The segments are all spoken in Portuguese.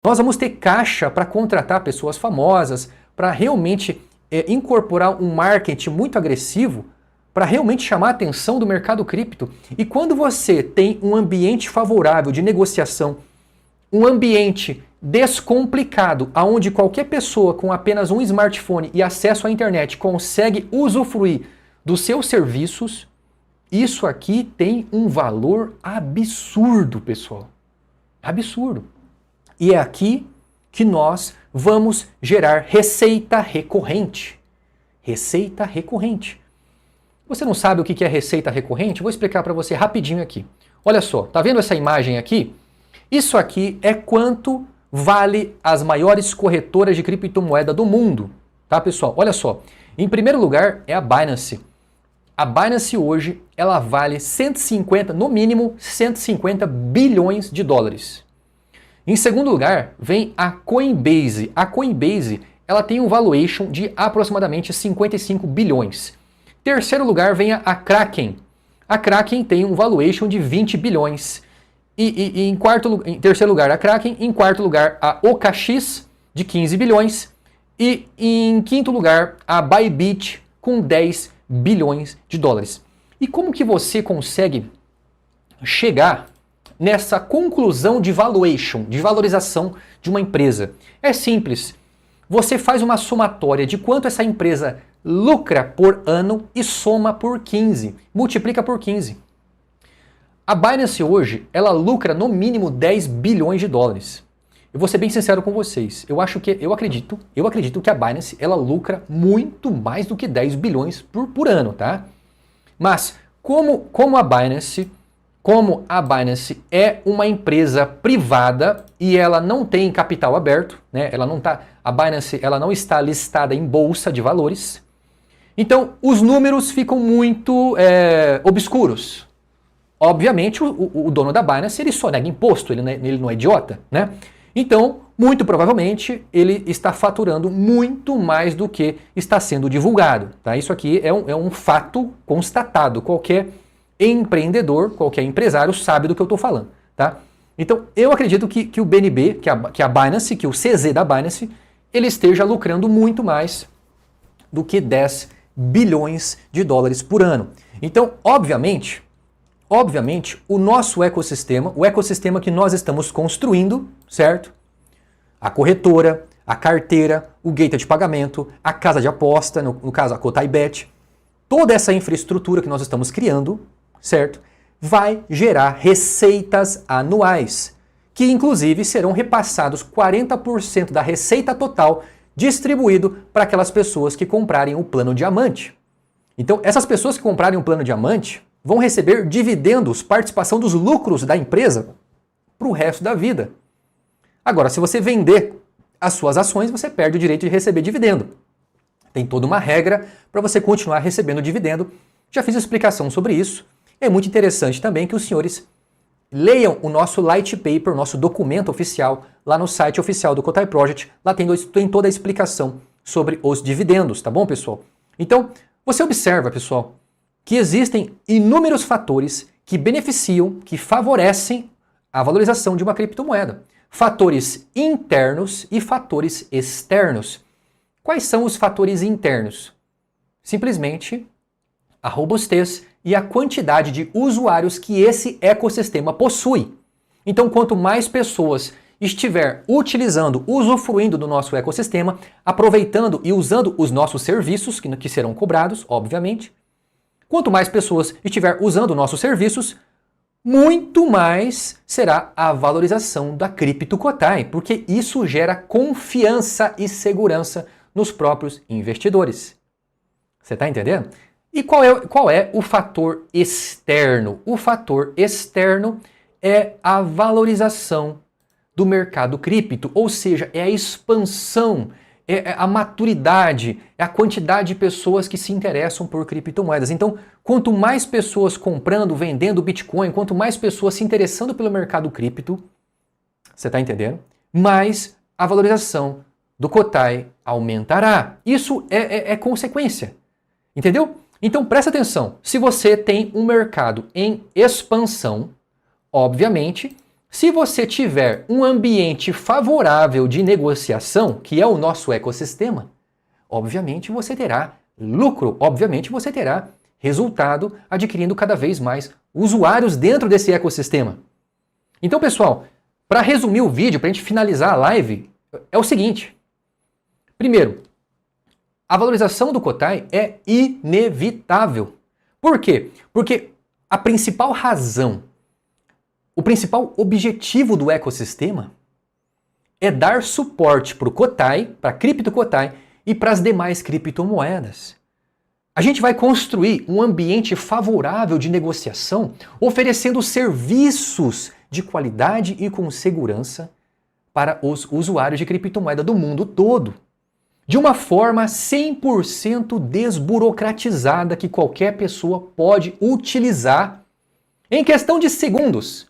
Nós vamos ter caixa para contratar pessoas famosas, para realmente incorporar um marketing muito agressivo, para realmente chamar a atenção do mercado cripto. E quando você tem um ambiente favorável de negociação, um ambiente descomplicado, onde qualquer pessoa com apenas um smartphone e acesso à internet consegue usufruir dos seus serviços, isso aqui tem um valor absurdo, pessoal. Absurdo. E é aqui que nós vamos gerar receita recorrente. Receita recorrente. Você não sabe o que é receita recorrente? Vou explicar para você rapidinho aqui. Olha só, tá vendo essa imagem aqui? Isso aqui é quanto vale as maiores corretoras de criptomoeda do mundo. Tá, pessoal? Olha só. Em primeiro lugar é a Binance. A Binance hoje, ela vale 150, no mínimo 150 bilhões de dólares. Em segundo lugar, vem a Coinbase. A Coinbase, ela tem um valuation de aproximadamente 55 bilhões. Terceiro lugar, vem a Kraken. A Kraken tem um valuation de 20 bilhões. E em terceiro lugar, a Kraken. Em quarto lugar, a OKX, de 15 bilhões. E em quinto lugar, a Bybit, com 10 bilhões de dólares. E como que você consegue chegar nessa conclusão de valuation, de valorização de uma empresa? É simples. Você faz uma somatória de quanto essa empresa lucra por ano e soma por 15. Multiplica por 15. A Binance hoje, ela lucra no mínimo 10 bilhões de dólares. Eu vou ser bem sincero com vocês. Eu acredito que a Binance, ela lucra muito mais do que 10 bilhões por ano, tá? Mas como a Binance é uma empresa privada e ela não tem capital aberto, né? A Binance, ela não está listada em bolsa de valores. Então, os números ficam muito obscuros. Obviamente, o dono da Binance, ele só nega imposto, ele não é idiota, né? Então, muito provavelmente, ele está faturando muito mais do que está sendo divulgado, tá? Isso aqui é um fato constatado. Qualquer empreendedor, qualquer empresário sabe do que eu estou falando, tá? Então, eu acredito que o BNB, que a Binance, que o CZ da Binance, ele esteja lucrando muito mais do que 10 bilhões de dólares por ano. Então, obviamente, o nosso ecossistema, o ecossistema que nós estamos construindo, certo? A corretora, a carteira, o gateway de pagamento, a casa de aposta, no caso a Cotaibet, toda essa infraestrutura que nós estamos criando, certo? Vai gerar receitas anuais, que inclusive serão repassados 40% da receita total distribuído para aquelas pessoas que comprarem o plano diamante. Então, essas pessoas que comprarem o plano diamante vão receber dividendos, participação dos lucros da empresa para o resto da vida. Agora, se você vender as suas ações, você perde o direito de receber dividendo. Tem toda uma regra para você continuar recebendo dividendo. Já fiz explicação sobre isso. É muito interessante também que os senhores leiam o nosso light paper, o nosso documento oficial, lá no site oficial do Cotai Project. Lá tem toda a explicação sobre os dividendos, tá bom, pessoal? Então, você observa, pessoal, que existem inúmeros fatores que beneficiam, que favorecem a valorização de uma criptomoeda. Fatores internos e fatores externos. Quais são os fatores internos? Simplesmente a robustez e a quantidade de usuários que esse ecossistema possui. Então, quanto mais pessoas estiver utilizando, usufruindo do nosso ecossistema, aproveitando e usando os nossos serviços, que serão cobrados, obviamente, quanto mais pessoas estiver usando nossos serviços, muito mais será a valorização da Crypto Cotai, porque isso gera confiança e segurança nos próprios investidores. Você está entendendo? E qual é o fator externo? O fator externo é a valorização do mercado cripto, ou seja, é a expansão, é a maturidade, é a quantidade de pessoas que se interessam por criptomoedas. Então, quanto mais pessoas comprando, vendendo Bitcoin, quanto mais pessoas se interessando pelo mercado cripto, você está entendendo? Mais a valorização do Cotai aumentará. Isso é consequência, entendeu? Então, presta atenção. Se você tem um mercado em expansão, obviamente, Se você tiver um ambiente favorável de negociação, que é o nosso ecossistema, obviamente você terá lucro, obviamente você terá resultado adquirindo cada vez mais usuários dentro desse ecossistema. Então, pessoal, para resumir o vídeo, para a gente finalizar a live, é o seguinte. Primeiro, a valorização do Cotai é inevitável. Por quê? Porque a principal razão, o principal objetivo do ecossistema é dar suporte para o Cotai, para a cripto Cotai e para as demais criptomoedas. A gente vai construir um ambiente favorável de negociação, oferecendo serviços de qualidade e com segurança para os usuários de criptomoeda do mundo todo. De uma forma 100% desburocratizada que qualquer pessoa pode utilizar em questão de segundos.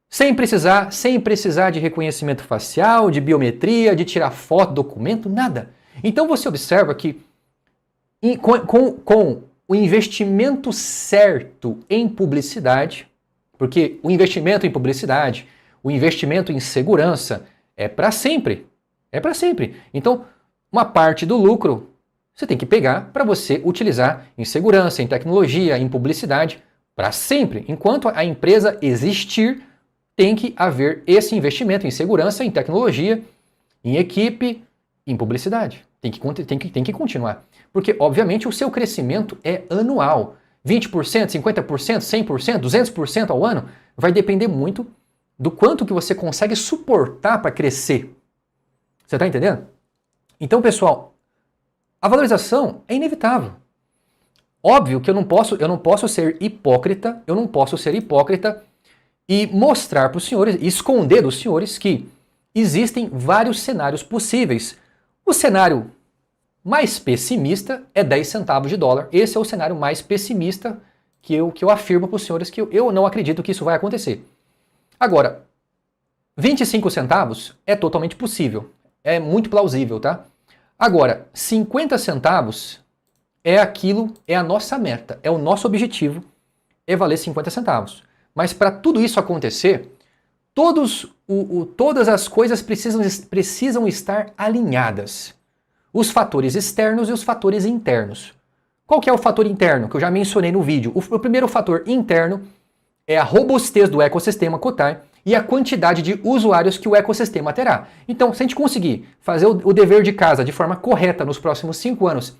Sem precisar de reconhecimento facial, de biometria, de tirar foto, documento, nada. Então você observa que com o investimento certo em publicidade, porque o investimento em publicidade, o investimento em segurança é para sempre. É para sempre. Então, uma parte do lucro você tem que pegar para você utilizar em segurança, em tecnologia, em publicidade, para sempre. Enquanto a empresa existir, tem que haver esse investimento em segurança, em tecnologia, em equipe, em publicidade. Tem que continuar. Porque, obviamente, o seu crescimento é anual. 20%, 50%, 100%, 200% ao ano vai depender muito do quanto que você consegue suportar para crescer. Você está entendendo? Então, pessoal, a valorização é inevitável. Óbvio que eu não posso ser hipócrita e mostrar para os senhores, e esconder dos senhores que existem vários cenários possíveis. O cenário mais pessimista é 10 centavos de dólar. Esse é o cenário mais pessimista que eu afirmo para os senhores que eu não acredito que isso vai acontecer. Agora, 25 centavos é totalmente possível. É muito plausível, tá? Agora, 50 centavos é a nossa meta, é o nosso objetivo, é valer 50 centavos. Mas para tudo isso acontecer, todas as coisas precisam estar alinhadas. Os fatores externos e os fatores internos. Qual que é o fator interno que eu já mencionei no vídeo? O primeiro fator interno é a robustez do ecossistema Cotai e a quantidade de usuários que o ecossistema terá. Então, se a gente conseguir fazer o dever de casa de forma correta nos próximos 5 anos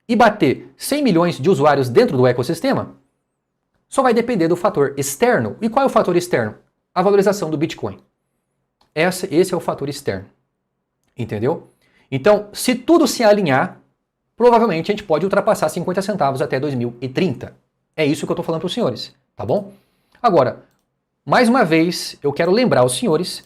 e bater 100 milhões de usuários dentro do ecossistema, só vai depender do fator externo. E qual é o fator externo? A valorização do Bitcoin. Esse é o fator externo. Entendeu? Então, se tudo se alinhar, provavelmente a gente pode ultrapassar 50 centavos até 2030. É isso que eu estou falando para os senhores, tá bom? Agora, mais uma vez, eu quero lembrar aos senhores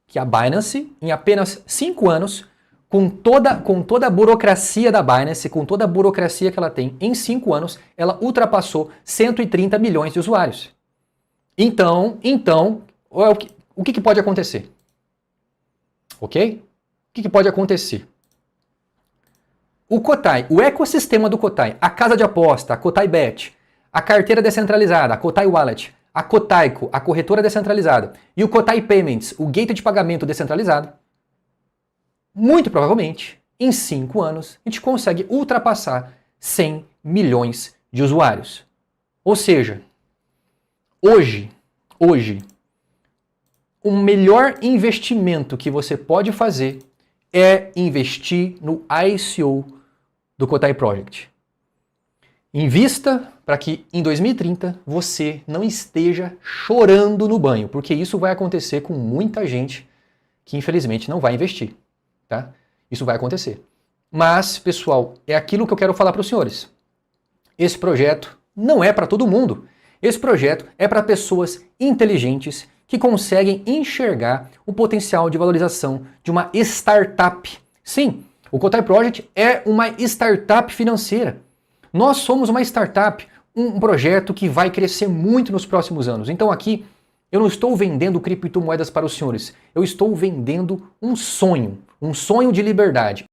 que a Binance, em apenas 5 anos, com toda a burocracia da Binance, com toda a burocracia que ela tem, em 5 anos, ela ultrapassou 130 milhões de usuários. Então, o que pode acontecer? Ok? O que pode acontecer? O Cotai, o ecossistema do Cotai, a casa de aposta, a Cotai Bet, a carteira descentralizada, a Cotai Wallet, a Cotaico, a corretora descentralizada, e o Cotai Payments, o gateway de pagamento descentralizado, muito provavelmente, em 5 anos, a gente consegue ultrapassar 100 milhões de usuários. Ou seja, hoje, o melhor investimento que você pode fazer é investir no ICO do Cotai Project. Invista para que em 2030 você não esteja chorando no banho, porque isso vai acontecer com muita gente que infelizmente não vai investir, tá? Isso vai acontecer. Mas, pessoal, é aquilo que eu quero falar para os senhores. Esse projeto não é para todo mundo. Esse projeto é para pessoas inteligentes que conseguem enxergar o potencial de valorização de uma startup. Sim, o Cotai Project é uma startup financeira. Nós somos uma startup, um projeto que vai crescer muito nos próximos anos. Então aqui eu não estou vendendo criptomoedas para os senhores, eu estou vendendo um sonho de liberdade.